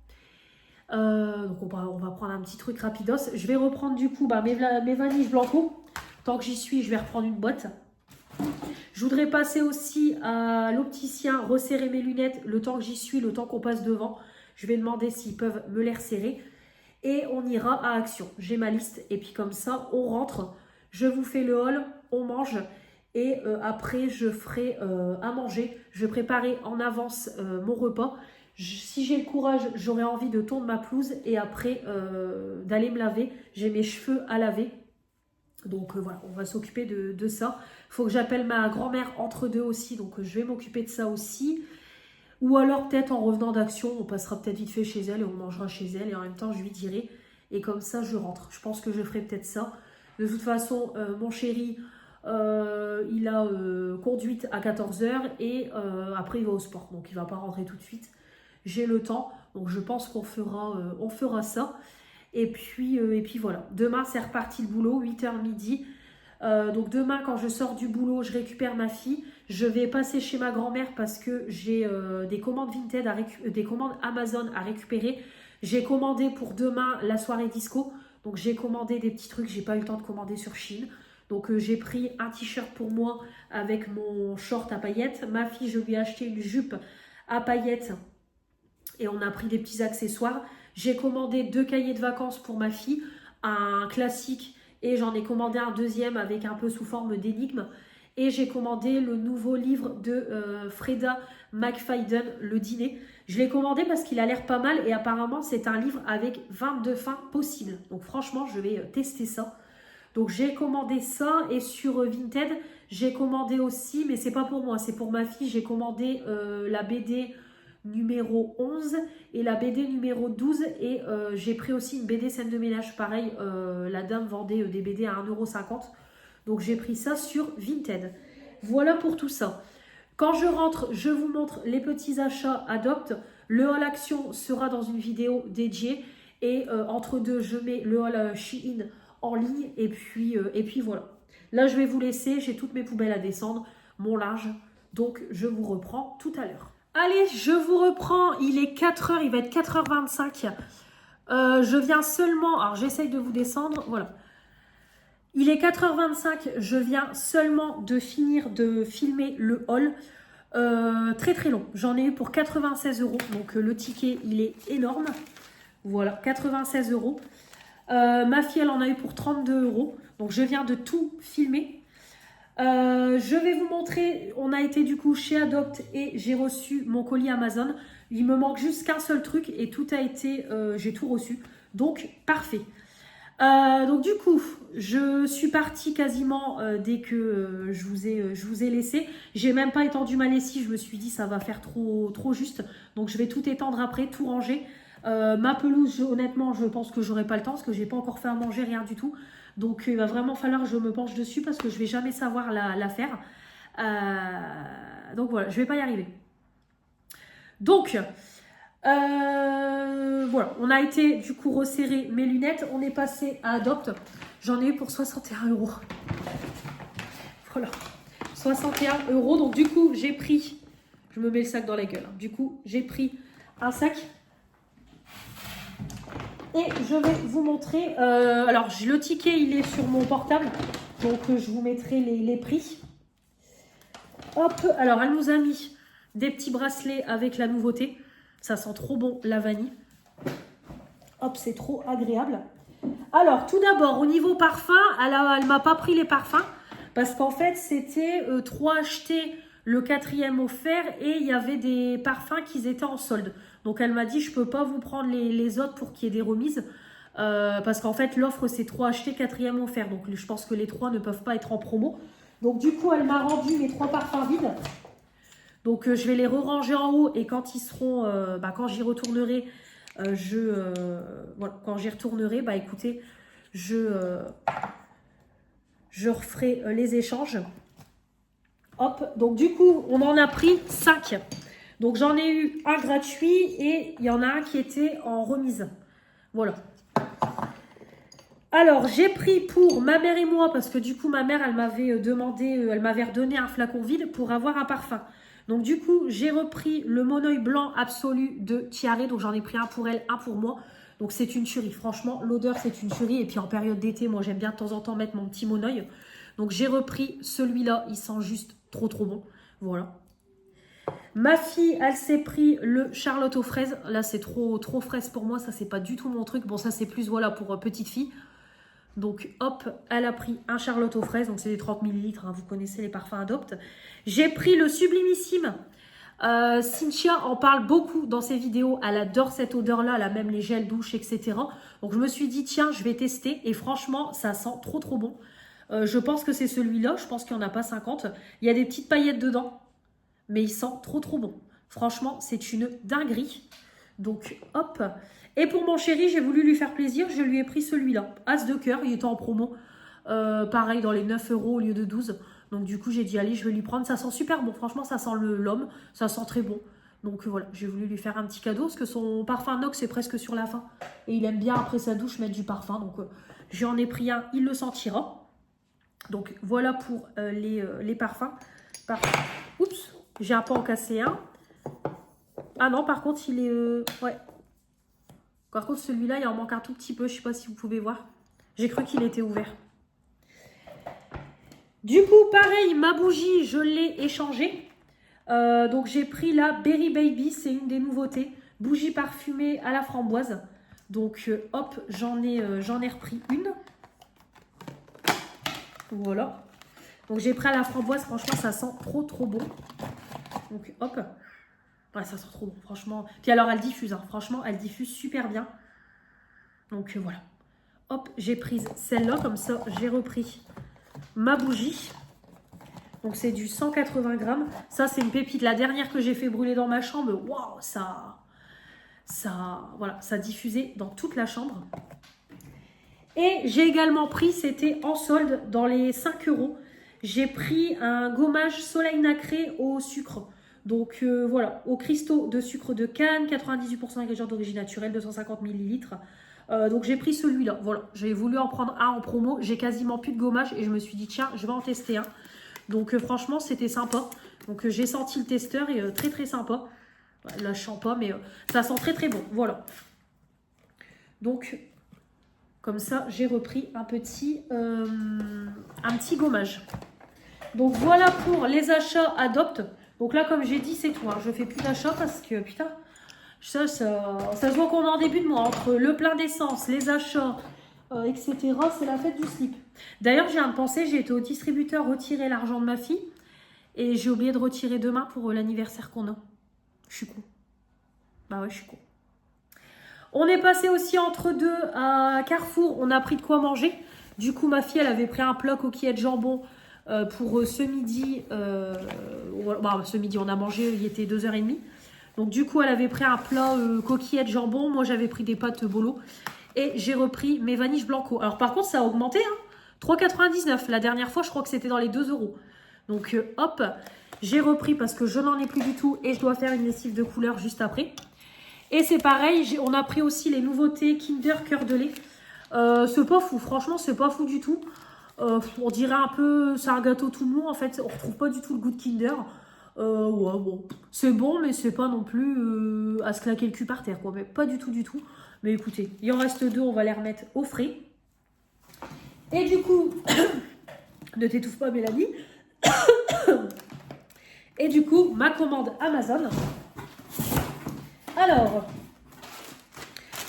Donc on va prendre un petit truc rapidos. Je vais reprendre du coup mes Vanish Blanco. Tant que j'y suis, je vais reprendre une boîte. Je voudrais passer aussi à l'opticien, resserrer mes lunettes. Le temps que j'y suis, le temps qu'on passe devant, je vais demander s'ils peuvent me les resserrer. Et on ira à Action. J'ai ma liste et puis comme ça, on rentre. Je vous fais le haul, on mange. Et après, je ferai à manger. Je vais préparer en avance mon repas. Si j'ai le courage, j'aurai envie de tondre ma pelouse et après d'aller me laver. J'ai mes cheveux à laver. Donc voilà, on va s'occuper de ça. Il faut que j'appelle ma grand-mère entre deux aussi. Donc je vais m'occuper de ça aussi. Ou alors peut-être en revenant d'action, on passera peut-être vite fait chez elle et on mangera chez elle. Et en même temps, je lui dirai. Et comme ça, je rentre. Je pense que je ferai peut-être ça. De toute façon, mon chéri, il a conduite à 14 h et après, il va au sport. Donc, il ne va pas rentrer tout de suite. J'ai le temps. Donc, je pense qu'on fera ça. Et puis voilà. Demain, c'est reparti le boulot, 8 h midi. Donc demain, quand je sors du boulot, je récupère ma fille. Je vais passer chez ma grand-mère parce que j'ai des commandes Vinted, des commandes Amazon à récupérer. J'ai commandé pour demain la soirée disco. Donc j'ai commandé des petits trucs, j'ai pas eu le temps de commander sur Chine. Donc j'ai pris un t-shirt pour moi avec mon short à paillettes. Ma fille, je lui ai acheté une jupe à paillettes et on a pris des petits accessoires. J'ai commandé 2 cahiers de vacances pour ma fille, un classique et j'en ai commandé un deuxième avec un peu sous forme d'énigme. Et j'ai commandé le nouveau livre de Freda McFadden, Le Dîner. Je l'ai commandé parce qu'il a l'air pas mal et apparemment c'est un livre avec 22 fins possibles. Donc franchement, je vais tester ça. Donc j'ai commandé ça et sur Vinted, j'ai commandé aussi, mais c'est pas pour moi, c'est pour ma fille. J'ai commandé la BD numéro 11 et la BD numéro 12 et j'ai pris aussi une BD scène de ménage. Pareil, la dame vendait des BD à 1,50 €. Donc j'ai pris ça sur Vinted. Voilà pour tout ça. Quand je rentre, je vous montre les petits achats Adopt. Le haul action sera dans une vidéo dédiée. Et entre deux, je mets le haul Shein en ligne. Et puis voilà. Là, je vais vous laisser. J'ai toutes mes poubelles à descendre. Mon linge. Donc, je vous reprends tout à l'heure. Allez, je vous reprends. Il est 4 h. Il va être 4 h 25. Je viens seulement... Alors, j'essaye de vous descendre. Voilà. Il est 4 h 25, je viens seulement de finir de filmer le haul. Très très long. J'en ai eu pour 96 €. Donc le ticket, il est énorme. Voilà, 96 €. Ma fille, elle en a eu pour 32 €. Donc je viens de tout filmer. Je vais vous montrer, on a été du coup chez Adopt et j'ai reçu mon colis Amazon. Il me manque juste qu'un seul truc et tout a été, j'ai tout reçu. Donc parfait. Donc du coup, je suis partie quasiment dès que je vous ai laissé. J'ai même pas étendu ma lessive, je me suis dit ça va faire trop juste. Donc je vais tout étendre après, tout ranger. Ma pelouse, honnêtement, je pense que j'aurai pas le temps parce que j'ai pas encore fait à manger, rien du tout. Donc il va vraiment falloir que je me penche dessus parce que je vais jamais savoir la faire. Donc voilà, je vais pas y arriver. Donc... voilà, on a été du coup resserrer mes lunettes. On est passé à Adopt. J'en ai eu pour 61 €. Voilà, 61 €. Donc du coup, j'ai pris... Je me mets le sac dans la gueule. Du coup, j'ai pris un sac. Et je vais vous montrer... alors, le ticket, il est sur mon portable. Donc, je vous mettrai les prix. Hop, alors, elle nous a mis des petits bracelets avec la nouveauté. Ça sent trop bon, la vanille. Hop, c'est trop agréable. Alors, tout d'abord, au niveau parfum, elle ne m'a pas pris les parfums. Parce qu'en fait, c'était 3 achetés, le 4e offert. Et il y avait des parfums qui étaient en solde. Donc, elle m'a dit, je ne peux pas vous prendre les autres pour qu'il y ait des remises. Parce qu'en fait, l'offre, c'est 3 achetés, 4e offert. Donc, je pense que les 3 ne peuvent pas être en promo. Donc, du coup, elle m'a rendu mes 3 parfums vides. Donc, je vais les re-ranger en haut et quand ils seront, quand j'y retournerai, voilà, quand j'y retournerai, écoutez, je referai les échanges. Hop, donc du coup, on en a pris 5. Donc, j'en ai eu un gratuit et il y en a un qui était en remise. Voilà. Alors, j'ai pris pour ma mère et moi, parce que du coup, ma mère, elle m'avait demandé, elle m'avait redonné un flacon vide pour avoir un parfum. Donc du coup, j'ai repris le Monoeil blanc absolu de Tiare. Donc j'en ai pris un pour elle, un pour moi. Donc c'est une tuerie. Franchement, l'odeur, c'est une tuerie. Et puis en période d'été, moi, j'aime bien de temps en temps mettre mon petit Monoeil. Donc j'ai repris celui-là. Il sent juste trop bon. Voilà. Ma fille, elle s'est pris le Charlotte aux fraises. Là, c'est trop fraise pour moi. Ça, c'est pas du tout mon truc. Bon, ça, c'est plus, voilà, pour petite fille. Donc hop, elle a pris un Charlotte aux fraises, donc c'est des 30 ml, hein, vous connaissez les parfums Adopt. J'ai pris le Sublimissime. Cynthia en parle beaucoup dans ses vidéos, elle adore cette odeur-là, elle a même les gels douche, etc. Donc je me suis dit, tiens, je vais tester, et franchement, ça sent trop trop bon. Je pense que c'est celui-là, je pense qu'il n'y en a pas 50. Il y a des petites paillettes dedans, mais il sent trop trop bon. Franchement, c'est une dinguerie. Donc hop. Et pour mon chéri, j'ai voulu lui faire plaisir, je lui ai pris celui-là. As de cœur, il était en promo. Pareil, dans les 9 € au lieu de 12. Donc du coup, j'ai dit, allez, je vais lui prendre. Ça sent super bon. Franchement, ça sent l'homme. Ça sent très bon. Donc voilà, j'ai voulu lui faire un petit cadeau. Parce que son parfum Nox est presque sur la fin. Et il aime bien, après sa douche, mettre du parfum. Donc j'en ai pris un, il le sentira. Donc voilà pour les parfums. Oups, j'ai un peu en cassé un. Ah non, par contre, il est... ouais. Par contre, celui-là, il en manque un tout petit peu. Je ne sais pas si vous pouvez voir. J'ai cru qu'il était ouvert. Du coup, pareil, ma bougie, je l'ai échangée. Donc, j'ai pris la Berry Baby. C'est une des nouveautés. Bougie parfumée à la framboise. Donc, hop, j'en ai repris une. Voilà. Donc, j'ai pris à la framboise. Franchement, ça sent trop, trop bon. Donc, hop. Ouais, ça sent trop bon, franchement. Puis alors, elle diffuse. Hein. Franchement, elle diffuse super bien. Donc, voilà. Hop, j'ai pris celle-là. Comme ça, j'ai repris ma bougie. Donc, c'est du 180 grammes. Ça, c'est une pépite. La dernière que j'ai fait brûler dans ma chambre. Waouh, voilà, ça diffusait dans toute la chambre. Et j'ai également pris, c'était en solde, dans les 5 €. J'ai pris un gommage soleil nacré au sucre. Donc voilà, au cristaux de sucre de canne, 98% d'ingrédients d'origine naturelle, 250 ml. Donc j'ai pris celui-là. Voilà, j'ai voulu en prendre un en promo. J'ai quasiment plus de gommage et je me suis dit, tiens, je vais en tester un. Donc franchement, c'était sympa. Donc j'ai senti le testeur et très très sympa. Là, je sens pas, mais ça sent très très bon. Voilà. Donc, comme ça, j'ai repris un petit gommage. Donc voilà pour les achats Adopt. Donc là, comme j'ai dit, c'est tout. Hein. Je fais plus d'achats parce que, putain, ça se voit qu'on est en début de mois. Entre le plein d'essence, les achats, etc., c'est la fête du slip. D'ailleurs, j'ai un de penser, j'ai été au distributeur retirer l'argent de ma fille. Et j'ai oublié de retirer demain pour l'anniversaire qu'on a. Je suis con. Bah ouais, je suis con. On est passé aussi entre deux à Carrefour. On a pris de quoi manger. Du coup, ma fille, elle avait pris un plat coquillette jambon pour ce midi. Ce midi, on a mangé, il était 2h30. Donc, du coup, elle avait pris un plat coquillette jambon. Moi, j'avais pris des pâtes bolo. Et j'ai repris mes vaniches blanco. Alors, par contre, ça a augmenté. Hein, 3,99. La dernière fois, je crois que c'était dans les 2 €. Donc, hop, j'ai repris parce que je n'en ai plus du tout. Et je dois faire une lessive de couleur juste après. Et c'est pareil, on a pris aussi les nouveautés Kinder Cœur de lait. C'est pas fou, franchement, c'est pas fou du tout. On dirait un peu, c'est un gâteau tout mou en fait. On retrouve pas du tout le goût de Kinder. Ouais, bon, c'est bon, mais c'est pas non plus à se claquer le cul par terre, quoi. Mais pas du tout, du tout. Mais écoutez, il en reste 2, on va les remettre au frais. Et du coup, ne t'étouffe pas, Mélanie. Et du coup, ma commande Amazon. Alors,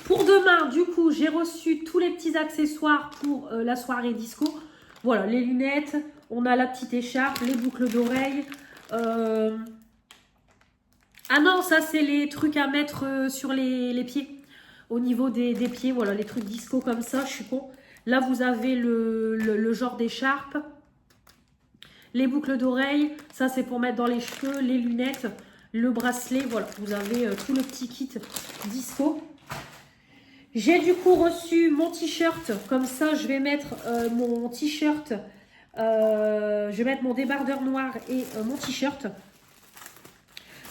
pour demain, du coup, j'ai reçu tous les petits accessoires pour la soirée disco. Voilà, les lunettes, on a la petite écharpe, les boucles d'oreilles. Ah non, ça, c'est les trucs à mettre sur les pieds. Au niveau des pieds, voilà, les trucs disco comme ça, je suis con. Là, vous avez le genre d'écharpe. Les boucles d'oreilles, ça, c'est pour mettre dans les cheveux, les lunettes. Le bracelet, voilà, vous avez tout le petit kit disco. J'ai du coup reçu mon t-shirt, comme ça je vais mettre mon t-shirt, je vais mettre mon débardeur noir et mon t-shirt.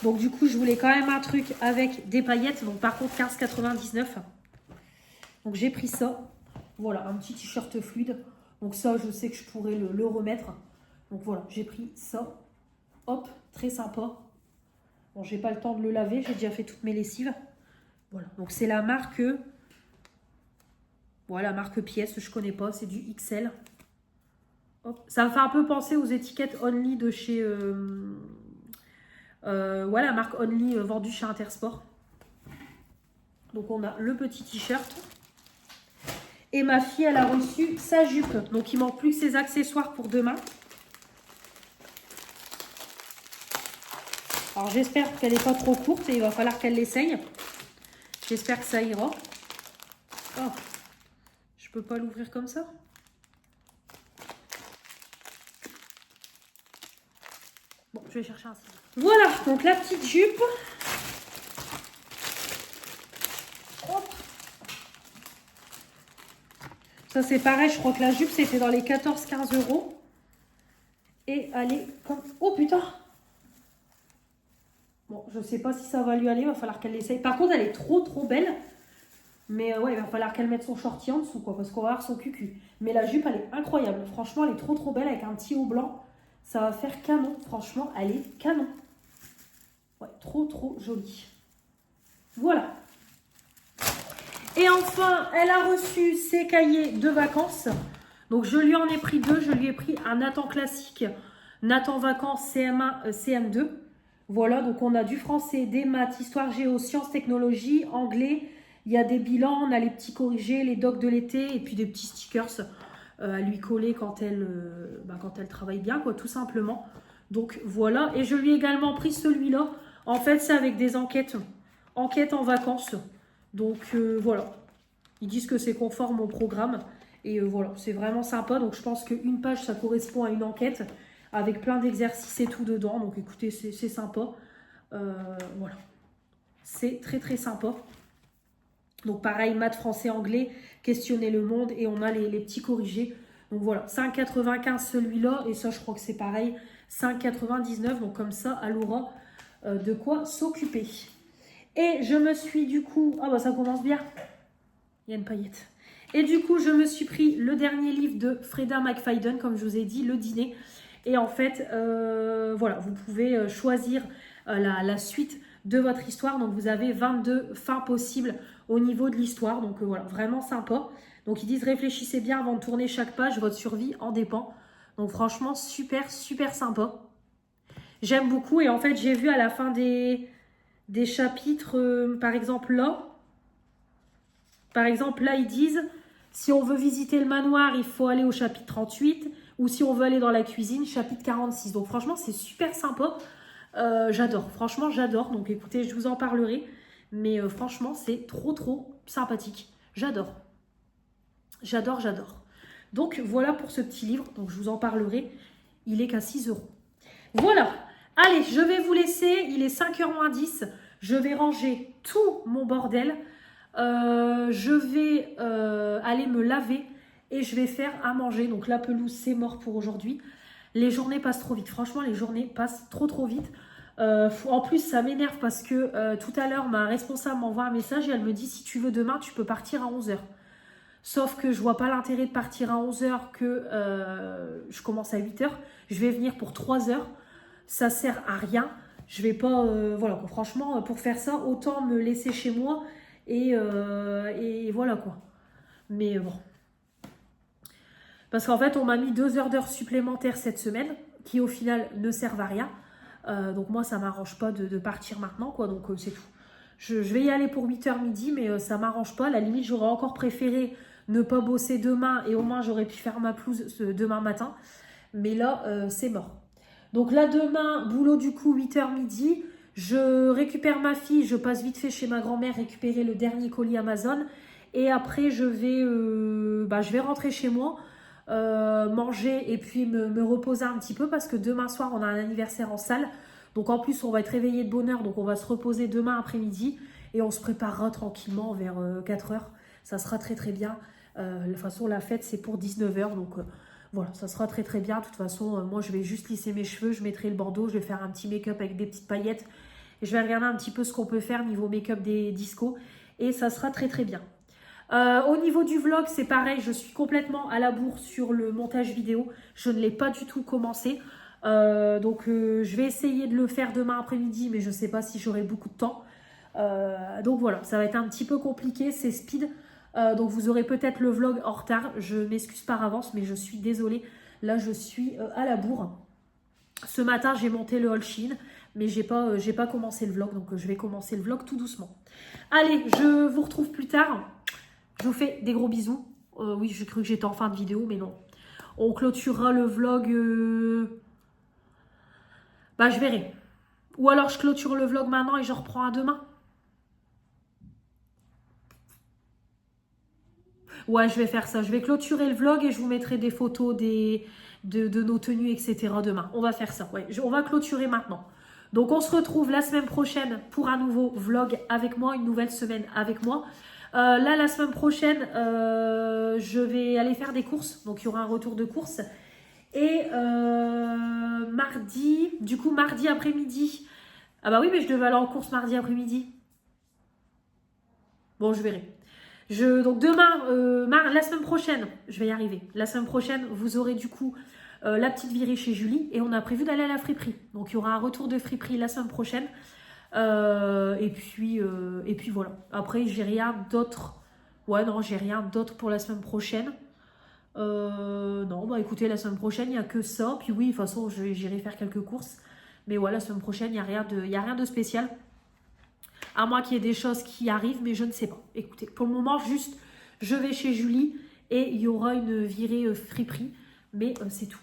Donc du coup je voulais quand même un truc avec des paillettes, donc par contre 15,99. Donc j'ai pris ça, voilà, un petit t-shirt fluide. Donc ça je sais que je pourrais le remettre. Donc voilà, j'ai pris ça, hop, très sympa. Bon, j'ai pas le temps de le laver, j'ai déjà fait toutes mes lessives. Voilà, donc c'est la marque... Voilà, marque pièce, je connais pas, c'est du XL. Hop. Ça me fait un peu penser aux étiquettes Only de chez... voilà, marque Only vendue chez Intersport. Donc on a le petit t-shirt. Et ma fille, elle a reçu sa jupe. Donc, il manque plus que ses accessoires pour demain. Alors, j'espère qu'elle n'est pas trop courte et il va falloir qu'elle l'essaye. J'espère que ça ira. Oh, je peux pas l'ouvrir comme ça. Bon, je vais chercher un stylo. Voilà, donc la petite jupe. Hop. Ça, c'est pareil, je crois que la jupe, c'était dans les 14-15 €. Et elle est comme... Oh, putain! Bon, je sais pas si ça va lui aller, il va falloir qu'elle l'essaye. Par contre, elle est trop belle. Mais ouais, il va falloir qu'elle mette son shorty en dessous, quoi, parce qu'on va avoir son cucu. Mais la jupe, elle est incroyable. Franchement, elle est trop belle avec un petit haut blanc. Ça va faire canon. Franchement, elle est canon. Ouais, trop jolie. Voilà. Et enfin, elle a reçu ses cahiers de vacances. Donc, je lui en ai pris 2. Je lui ai pris un Nathan classique, Nathan vacances CM1, CM2. Voilà, donc on a du français, des maths, histoire géo, sciences, technologie, anglais. Il y a des bilans, on a les petits corrigés, les docs de l'été et puis des petits stickers à lui coller quand elle travaille bien, quoi, tout simplement. Donc voilà, et je lui ai également pris celui-là. En fait, c'est avec des enquêtes en vacances. Donc voilà, ils disent que c'est conforme au programme. Et voilà, c'est vraiment sympa. Donc je pense qu'une page, ça correspond à une enquête avec plein d'exercices et tout dedans. Donc écoutez, c'est sympa. Voilà, c'est très sympa. Donc pareil, maths, français, anglais, questionner le monde et on a les petits corrigés. Donc voilà, 5,95 celui-là et ça je crois que c'est pareil, 5,99. Donc comme ça, elle aura de quoi s'occuper. Et je me suis du coup... Ah bah ça commence bien. Il y a une paillette. Et du coup, je me suis pris le dernier livre de Freda McFadden, comme je vous ai dit, Le Dîner. Et en fait, voilà, vous pouvez choisir la suite de votre histoire. Donc, vous avez 22 fins possibles au niveau de l'histoire. Donc, voilà, vraiment sympa. Donc, ils disent, réfléchissez bien avant de tourner chaque page. Votre survie en dépend. Donc, franchement, super sympa. J'aime beaucoup. Et en fait, j'ai vu à la fin des chapitres, par exemple, là, ils disent, si on veut visiter le manoir, il faut aller au chapitre 38. Ou si on veut aller dans la cuisine, chapitre 46. Donc franchement, c'est super sympa. J'adore. Franchement, j'adore. Donc écoutez, je vous en parlerai. Mais franchement, c'est trop sympathique. J'adore. J'adore. Donc voilà pour ce petit livre. Donc je vous en parlerai. Il est qu'à 6 €. Voilà. Allez, je vais vous laisser. Il est 5h moins 10. Je vais ranger tout mon bordel. Je vais aller me laver et je vais faire à manger. Donc la pelouse, c'est mort pour aujourd'hui. Les journées passent trop vite. Franchement, les journées passent trop vite. En plus, ça m'énerve parce que tout à l'heure, ma responsable m'envoie un message et elle me dit, si tu veux demain, tu peux partir à 11h. Sauf que je vois pas l'intérêt de partir à 11h que je commence à 8h. Je vais venir pour 3 heures. Ça sert à rien. Je vais pas... voilà, franchement, pour faire ça, autant me laisser chez moi et voilà quoi. Mais bon. Parce qu'en fait, on m'a mis 2 heures d'heures supplémentaires cette semaine, qui au final ne servent à rien. Donc moi, ça ne m'arrange pas de partir maintenant, quoi. Donc c'est tout. Je vais y aller pour 8h midi, mais ça ne m'arrange pas. À la limite, j'aurais encore préféré ne pas bosser demain et au moins j'aurais pu faire ma pelouse demain matin. Mais là, c'est mort. Donc là, demain, boulot du coup, 8h midi. Je récupère ma fille, je passe vite fait chez ma grand-mère récupérer le dernier colis Amazon. Et après, je vais rentrer chez moi, manger et puis me reposer un petit peu parce que demain soir, on a un anniversaire en salle. Donc en plus, on va être réveillé de bonne heure, donc on va se reposer demain après-midi et on se préparera tranquillement vers 4h. Ça sera très bien. De toute façon, la fête, c'est pour 19h, donc voilà, ça sera très bien. De toute façon, moi, je vais juste lisser mes cheveux, je mettrai le bandeau, je vais faire un petit make-up avec des petites paillettes. Et je vais regarder un petit peu ce qu'on peut faire niveau make-up des discos et ça sera très bien. Au niveau du vlog, c'est pareil, je suis complètement à la bourre sur le montage vidéo. Je ne l'ai pas du tout commencé. Donc je vais essayer de le faire demain après-midi, mais je ne sais pas si j'aurai beaucoup de temps. Donc voilà, ça va être un petit peu compliqué, c'est speed. Donc vous aurez peut-être le vlog en retard. Je m'excuse par avance, mais je suis désolée. Là, je suis à la bourre. Ce matin, j'ai monté le haul Shein, mais j'ai pas commencé le vlog, donc je vais commencer le vlog tout doucement. Allez, je vous retrouve plus tard. Je vous fais des gros bisous. Oui, j'ai cru que j'étais en fin de vidéo, mais non. On clôturera le vlog... Bah, je verrai. Ou alors, je clôture le vlog maintenant et je reprends à demain. Ouais, je vais faire ça. Je vais clôturer le vlog et je vous mettrai des photos de nos tenues, etc. demain. On va faire ça. Ouais, on va clôturer maintenant. Donc, on se retrouve la semaine prochaine pour un nouveau vlog avec moi, une nouvelle semaine avec moi. Là, la semaine prochaine, je vais aller faire des courses. Donc, il y aura un retour de course. Et mardi, du coup, mardi après-midi. Ah bah oui, mais je devais aller en course mardi après-midi. Bon, je verrai. Donc demain, la semaine prochaine, je vais y arriver. La semaine prochaine, vous aurez du coup la petite virée chez Julie. Et on a prévu d'aller à la friperie. Donc il y aura un retour de friperie la semaine prochaine. Et puis voilà. Après, j'ai rien d'autre. Ouais, non, j'ai rien d'autre pour la semaine prochaine. Non, bah écoutez, la semaine prochaine, il n'y a que ça. Puis oui, de toute façon, j'irai faire quelques courses. Mais ouais, la semaine prochaine, il n'y a rien de spécial. À moins qu'il y ait des choses qui arrivent, mais je ne sais pas. Écoutez, pour le moment, juste, je vais chez Julie et il y aura une virée friperie. Mais c'est tout.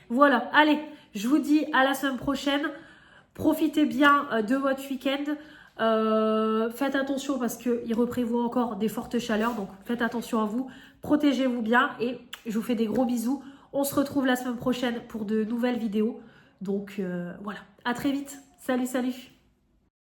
Voilà, allez, je vous dis à la semaine prochaine. Profitez bien de votre week-end. Faites attention parce qu'il reprévoit encore des fortes chaleurs. Donc, faites attention à vous. Protégez-vous bien et je vous fais des gros bisous. On se retrouve la semaine prochaine pour de nouvelles vidéos. Donc, voilà. À très vite. Salut, salut.